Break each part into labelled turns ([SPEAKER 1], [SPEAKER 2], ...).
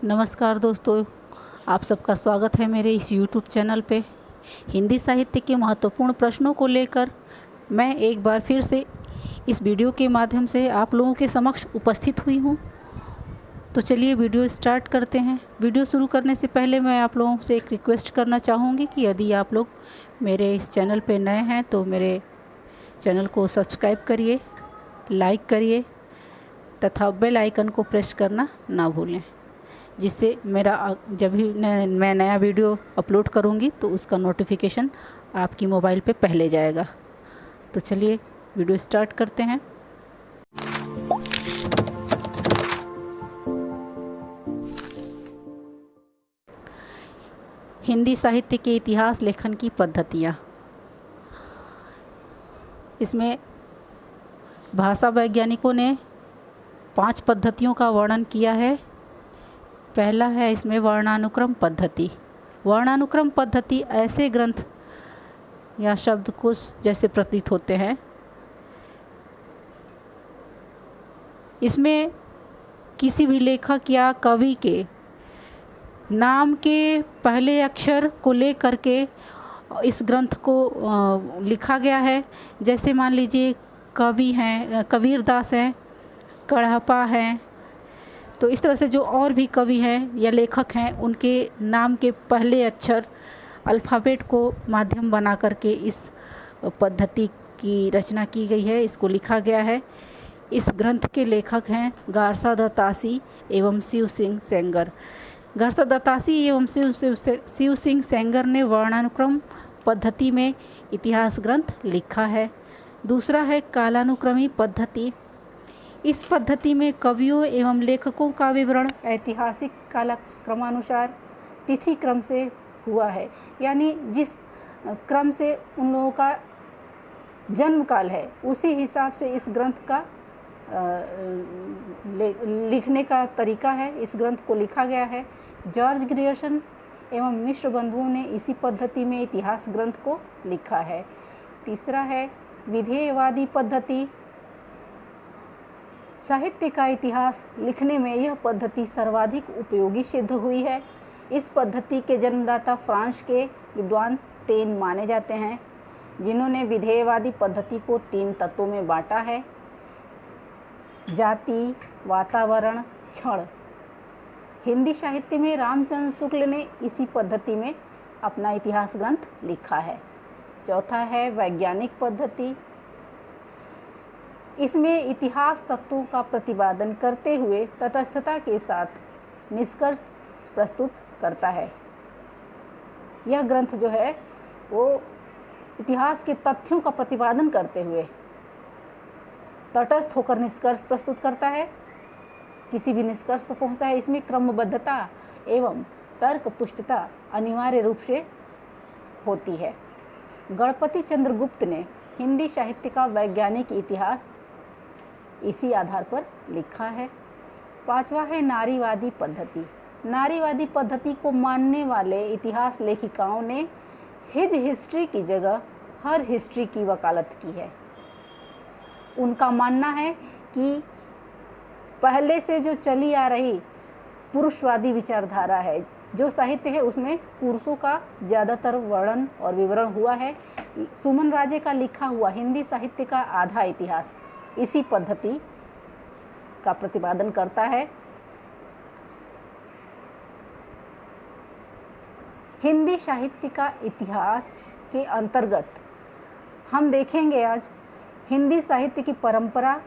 [SPEAKER 1] नमस्कार दोस्तों, आप सबका स्वागत है मेरे इस YouTube चैनल पे। हिंदी साहित्य के महत्वपूर्ण प्रश्नों को लेकर मैं एक बार फिर से इस वीडियो के माध्यम से आप लोगों के समक्ष उपस्थित हुई हूँ। तो चलिए वीडियो स्टार्ट करते हैं। वीडियो शुरू करने से पहले मैं आप लोगों से एक रिक्वेस्ट करना चाहूँगी कि यदि आप लोग मेरे इस चैनल पे नए हैं तो मेरे चैनल को सब्सक्राइब करिए, लाइक करिए तथा बेल आइकन को प्रेस करना ना भूलें, जिससे मेरा जब भी मैं नया वीडियो अपलोड करूँगी तो उसका नोटिफिकेशन आपकी मोबाइल पे पहले जाएगा। तो चलिए वीडियो स्टार्ट करते हैं। हिंदी साहित्य के इतिहास लेखन की पद्धतियाँ। इसमें भाषा वैज्ञानिकों ने 5 पद्धतियों का वर्णन किया है। पहला है इसमें वर्णानुक्रम पद्धति। वर्णानुक्रम पद्धति ऐसे ग्रंथ या शब्दकोश जैसे प्रतीत होते हैं। इसमें किसी भी लेखक या कवि के नाम के पहले अक्षर को लेकर के इस ग्रंथ को लिखा गया है। जैसे मान लीजिए कवि हैं, कबीरदास हैं, कढ़ापा हैं, तो इस तरह से जो और भी कवि हैं या लेखक हैं उनके नाम के पहले अक्षर अल्फ़ाबेट को माध्यम बना करके इस पद्धति की रचना की गई है, इसको लिखा गया है। इस ग्रंथ के लेखक हैं गारसा दत्तासी एवं शिव सिंह सेंगर। गारसा दत्तासी एवं शिव सिंह सेंगर ने वर्णानुक्रम पद्धति में इतिहास ग्रंथ लिखा है। दूसरा है कालानुक्रमी पद्धति। इस पद्धति में कवियों एवं लेखकों का विवरण ऐतिहासिक कालक्रमानुसार तिथि क्रम से हुआ है, यानी जिस क्रम से उन लोगों का जन्म काल है उसी हिसाब से इस ग्रंथ का लिखने का तरीका है। इस ग्रंथ को लिखा गया है। जॉर्ज ग्रियर्सन एवं मिश्र बंधुओं ने इसी पद्धति में इतिहास ग्रंथ को लिखा है। तीसरा है विधेयवादी पद्धति। साहित्य का इतिहास लिखने में यह पद्धति सर्वाधिक उपयोगी सिद्ध हुई है। इस पद्धति के जन्मदाता फ्रांस के विद्वान तेन माने जाते हैं, जिन्होंने विधेयवादी पद्धति को 3 तत्वों में बांटा है: जाति, वातावरण, क्षण। हिंदी साहित्य में रामचंद्र शुक्ल ने इसी पद्धति में अपना इतिहास ग्रंथ लिखा है। चौथा है वैज्ञानिक पद्धति। इसमें इतिहास तत्वों का प्रतिपादन करते हुए तटस्थता के साथ निष्कर्ष प्रस्तुत करता है। यह ग्रंथ जो है वो इतिहास के तथ्यों का प्रतिपादन करते हुए तटस्थ होकर निष्कर्ष प्रस्तुत करता है, किसी भी निष्कर्ष पर पहुंचता है। इसमें क्रमबद्धता एवं तर्क पुष्टता अनिवार्य रूप से होती है। गणपति चंद्रगुप्त ने हिंदी साहित्य का वैज्ञानिक इतिहास इसी आधार पर लिखा है। पांचवा है नारीवादी पद्धति। नारीवादी पद्धति को मानने वाले इतिहास लेखिकाओं ने हिज हिस्ट्री की जगह हर हिस्ट्री की वकालत की है। उनका मानना है कि पहले से जो चली आ रही पुरुषवादी विचारधारा है, जो साहित्य है उसमें पुरुषों का ज़्यादातर वर्णन और विवरण हुआ है। सुमन राजे का लिखा हुआ हिंदी साहित्य का आधा इतिहास इसी पद्धति का प्रतिपादन करता है। हिंदी साहित्य का इतिहास के अंतर्गत हम देखेंगे आज हिंदी साहित्य की परंपरा,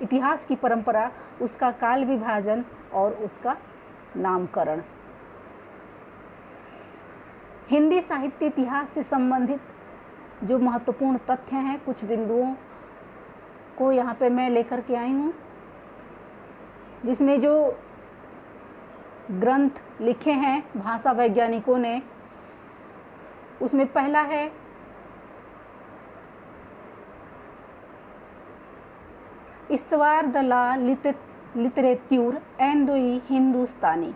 [SPEAKER 1] इतिहास की परंपरा, उसका काल विभाजन और उसका नामकरण। हिंदी साहित्य इतिहास से संबंधित जो महत्वपूर्ण तथ्य हैं, कुछ बिंदुओं को यहाँ पे मैं लेकर के आई हूँ, जिसमें जो ग्रंथ लिखे हैं भाषा वैज्ञानिकों ने, उसमें पहला है इस्तवार द ला लिटरेच्यूर एंड द हिंदुस्तानी,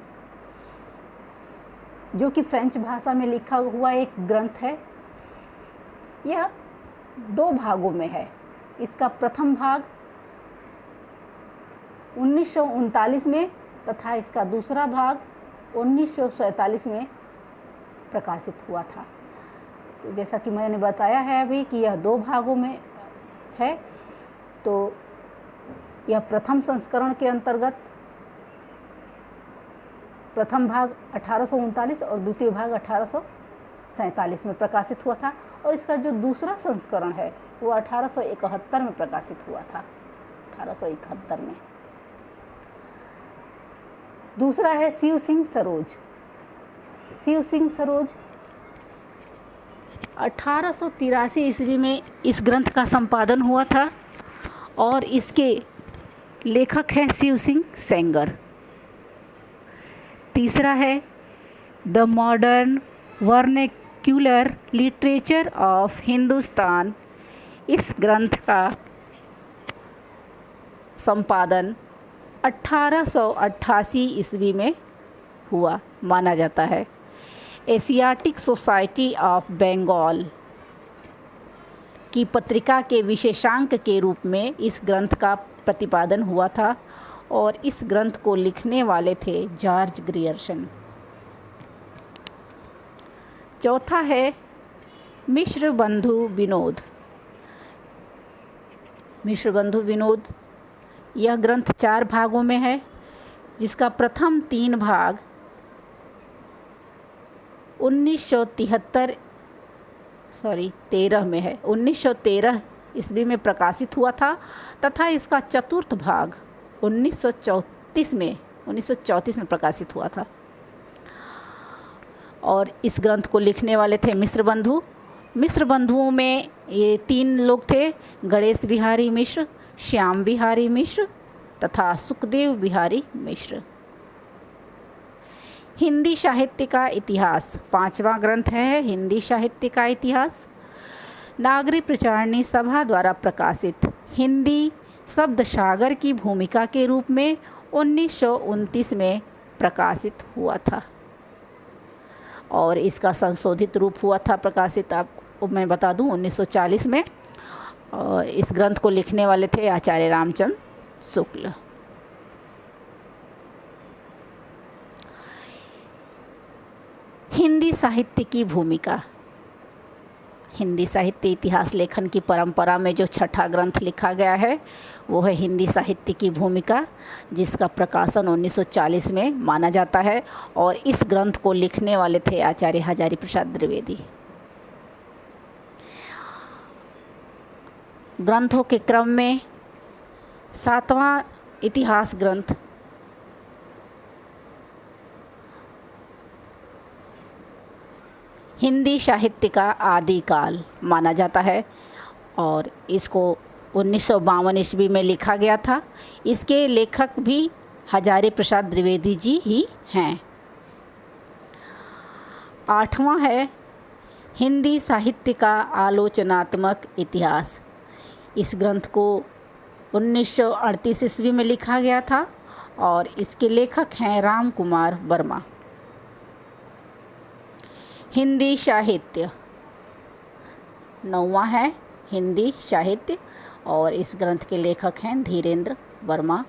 [SPEAKER 1] जो कि फ्रेंच भाषा में लिखा हुआ एक ग्रंथ है। यह 2 भागों में है। इसका प्रथम भाग 1939 में तथा इसका दूसरा भाग 1947 में प्रकाशित हुआ था। तो जैसा कि मैंने बताया है अभी कि यह 2 भागों में है। तो यह प्रथम संस्करण के अंतर्गत प्रथम भाग 1839 और द्वितीय भाग 1847 में प्रकाशित हुआ था, और इसका जो दूसरा संस्करण है वो 1871 में प्रकाशित हुआ था, 1871 में। दूसरा है शिव सिंह सरोज। शिव सिंह सरोज 1883 ईस्वी में इस ग्रंथ का संपादन हुआ था, और इसके लेखक हैं शिव सिंह सेंगर। तीसरा है the modern vernacular literature of Hindustan. इस ग्रंथ का संपादन 1888 ईस्वी में हुआ माना जाता है। एशियाटिक सोसाइटी ऑफ बंगाल की पत्रिका के विशेषांक के रूप में इस ग्रंथ का प्रतिपादन हुआ था, और इस ग्रंथ को लिखने वाले थे जॉर्ज ग्रियर्सन। चौथा है मिश्र बंधु विनोद। मिश्र बंधु विनोद, यह ग्रंथ 4 भागों में है, जिसका प्रथम 3 भाग 13 में है, 1913 ईस्वी में प्रकाशित हुआ था, तथा इसका चतुर्थ भाग 1934 में प्रकाशित हुआ था। और इस ग्रंथ को लिखने वाले थे मिश्र बंधु। मिश्र बंधुओं में ये 3 लोग थे, गणेश बिहारी मिश्र, श्याम बिहारी मिश्र तथा सुखदेव बिहारी मिश्र। हिंदी साहित्य का इतिहास 5वां ग्रंथ है हिंदी साहित्य का इतिहास। नागरी प्रचारणी सभा द्वारा प्रकाशित हिंदी शब्द सागर की भूमिका के रूप में 1929 में प्रकाशित हुआ था, और इसका संशोधित रूप हुआ था प्रकाशित, आपको मैं बता दूं, 1940 में। और इस ग्रंथ को लिखने वाले थे आचार्य रामचंद्र शुक्ल। हिंदी साहित्य की भूमिका। हिंदी साहित्य इतिहास लेखन की परंपरा में जो 6ठा ग्रंथ लिखा गया है वो है हिंदी साहित्य की भूमिका, जिसका प्रकाशन 1940 में माना जाता है, और इस ग्रंथ को लिखने वाले थे आचार्य हजारी प्रसाद द्विवेदी। ग्रंथों के क्रम में 7वां इतिहास ग्रंथ हिंदी साहित्य का आदिकाल माना जाता है, और इसको 1952 ईस्वी में लिखा गया था। इसके लेखक भी हजारी प्रसाद द्विवेदी जी ही हैं। 8वां है हिंदी साहित्य का आलोचनात्मक इतिहास। इस ग्रंथ को 1938 ईस्वी में लिखा गया था, और इसके लेखक हैं राम कुमार वर्मा। हिंदी साहित्य 9वां है हिंदी साहित्य, और इस ग्रंथ के लेखक हैं धीरेन्द्र वर्मा।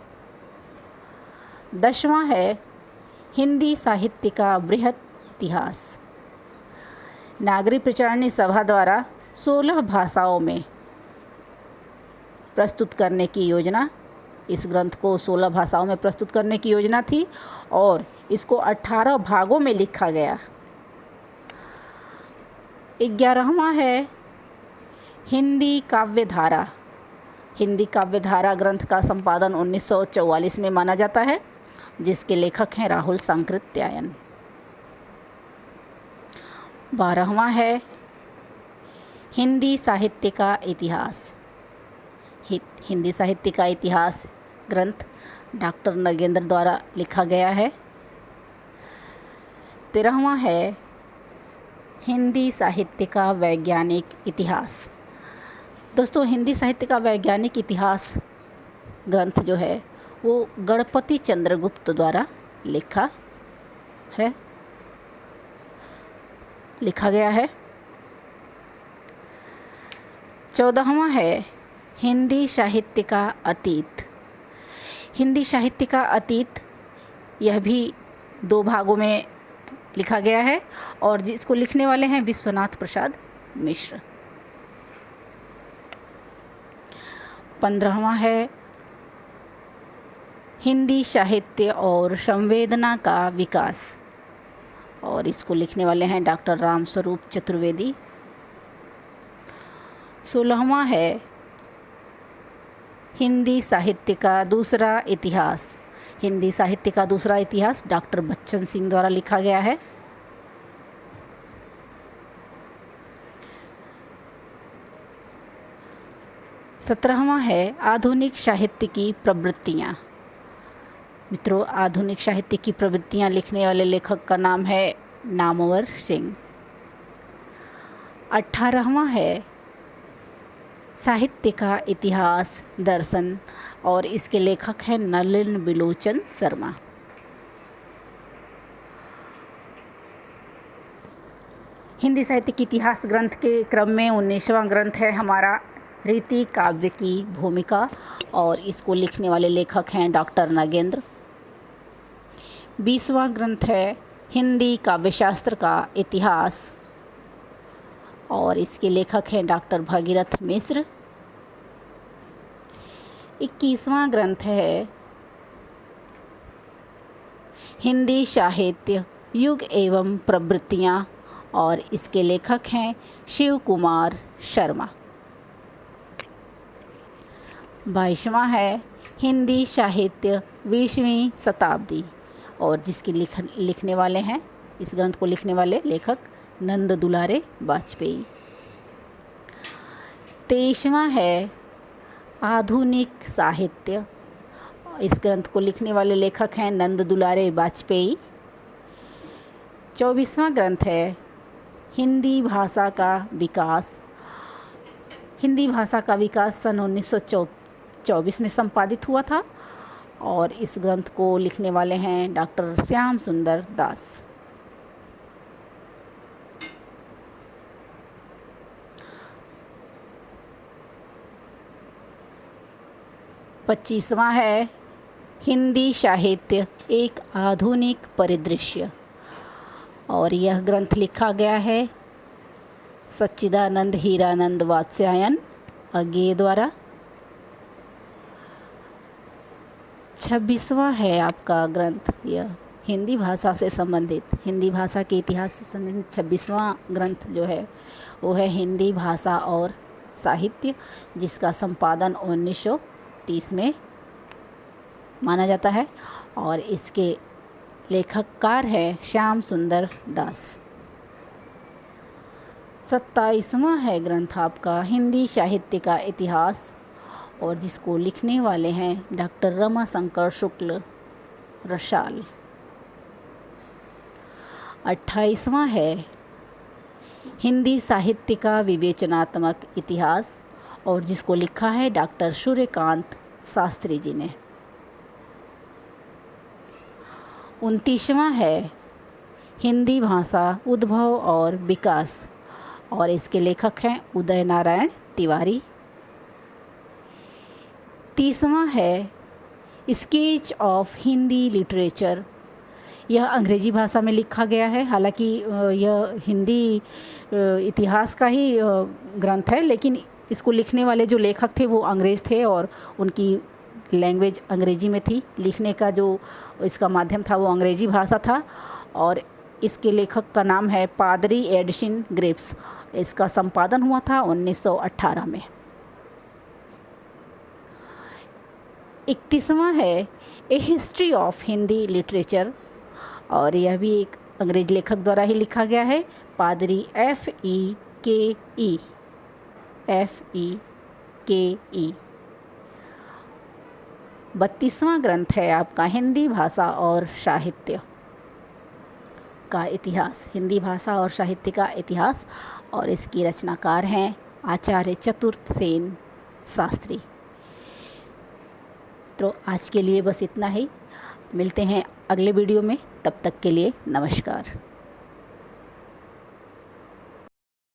[SPEAKER 1] 10वां है हिंदी साहित्य का बृहत इतिहास। नागरी प्रचारणी सभा द्वारा 16 भाषाओं में प्रस्तुत करने की योजना, इस ग्रंथ को 16 भाषाओं में प्रस्तुत करने की योजना थी, और इसको 18 भागों में लिखा गया। 11वां है हिंदी काव्यधारा। हिंदी काव्यधारा ग्रंथ का संपादन 1944 में माना जाता है, जिसके लेखक हैं राहुल सांकृत्यायन। 12वां है हिंदी साहित्य का इतिहास। हिंदी साहित्य का इतिहास ग्रंथ डॉक्टर नगेंद्र द्वारा लिखा गया है। 13वां है हिंदी साहित्य का वैज्ञानिक इतिहास। दोस्तों, हिंदी साहित्य का वैज्ञानिक इतिहास ग्रंथ जो है वो गणपति चंद्रगुप्त द्वारा लिखा गया है। 14वां है हिंदी साहित्य का अतीत। हिंदी साहित्य का अतीत यह भी 2 भागों में लिखा गया है और जिसको लिखने वाले हैं विश्वनाथ प्रसाद मिश्र। 15वां है हिंदी साहित्य और संवेदना का विकास और इसको लिखने वाले हैं डॉक्टर रामस्वरूप चतुर्वेदी। 16वां है हिंदी साहित्य का दूसरा इतिहास। हिंदी साहित्य का दूसरा इतिहास डॉक्टर बच्चन सिंह द्वारा लिखा गया है। 17वां है आधुनिक साहित्य की प्रवृत्तियाँ। मित्रों, आधुनिक साहित्य की प्रवृत्तियाँ लिखने वाले लेखक का नाम है नामवर सिंह। 18वां है साहित्य का इतिहास दर्शन और इसके लेखक हैं नलिन बिलोचन शर्मा। हिंदी साहित्य के इतिहास ग्रंथ के क्रम में 19वां ग्रंथ है हमारा रीति काव्य की भूमिका और इसको लिखने वाले लेखक हैं डॉक्टर नागेंद्र। 20वां ग्रंथ है हिंदी काव्यशास्त्र का इतिहास और इसके लेखक हैं डॉक्टर भागीरथ मिश्र। 21वां ग्रंथ है हिंदी साहित्य युग एवं प्रवृत्तियाँ और इसके लेखक हैं शिव कुमार शर्मा। 22वां है हिंदी साहित्य 20वीं शताब्दी और जिसके लिखने वाले हैं इस ग्रंथ को लिखने वाले लेखक नंद दुलारे वाजपेयी। 23वां है आधुनिक साहित्य। इस ग्रंथ को लिखने वाले लेखक हैं नंद दुलारे वाजपेयी। 24वां ग्रंथ है हिंदी भाषा का विकास। हिंदी भाषा का विकास सन 1924 में संपादित हुआ था और इस ग्रंथ को लिखने वाले हैं डॉक्टर श्याम सुंदर दास। 25वां है हिंदी साहित्य एक आधुनिक परिदृश्य और यह ग्रंथ लिखा गया है सच्चिदानंद हीरानंद वात्स्यायन अज्ञेय द्वारा। 26वां है आपका ग्रंथ यह हिंदी भाषा से संबंधित हिंदी भाषा के इतिहास से संबंधित 26वां ग्रंथ जो है वो है हिंदी भाषा और साहित्य जिसका संपादन 1930 में माना जाता है और इसके लेखककार हैं श्याम सुंदर दास। 27वां है ग्रंथ आपका हिंदी साहित्य का इतिहास और जिसको लिखने वाले हैं डॉक्टर रमाशंकर शुक्ल रसाल। 28वां है हिंदी साहित्य का विवेचनात्मक इतिहास और जिसको लिखा है डॉक्टर सूर्यकांत शास्त्री जी ने। 29वां है हिंदी भाषा उद्भव और विकास और इसके लेखक हैं उदय नारायण तिवारी। 30वां है स्केच ऑफ हिंदी लिटरेचर। यह अंग्रेजी भाषा में लिखा गया है, हालांकि यह हिंदी इतिहास का ही ग्रंथ है लेकिन इसको लिखने वाले जो लेखक थे वो अंग्रेज़ थे और उनकी लैंग्वेज अंग्रेजी में थी। लिखने का जो इसका माध्यम था वो अंग्रेजी भाषा था और इसके लेखक का नाम है पादरी एडिसन ग्रेव्स। इसका संपादन हुआ था 1918 में। 31वां है ए हिस्ट्री ऑफ हिंदी लिटरेचर और यह भी एक अंग्रेज लेखक द्वारा ही लिखा गया है पादरी FEKE। 32वां ग्रंथ है आपका हिंदी भाषा और साहित्य का इतिहास। हिंदी भाषा और साहित्य का इतिहास और इसकी रचनाकार हैं आचार्य चतुर्सेन शास्त्री। तो आज के लिए बस इतना ही। मिलते हैं अगले वीडियो में, तब तक के लिए नमस्कार।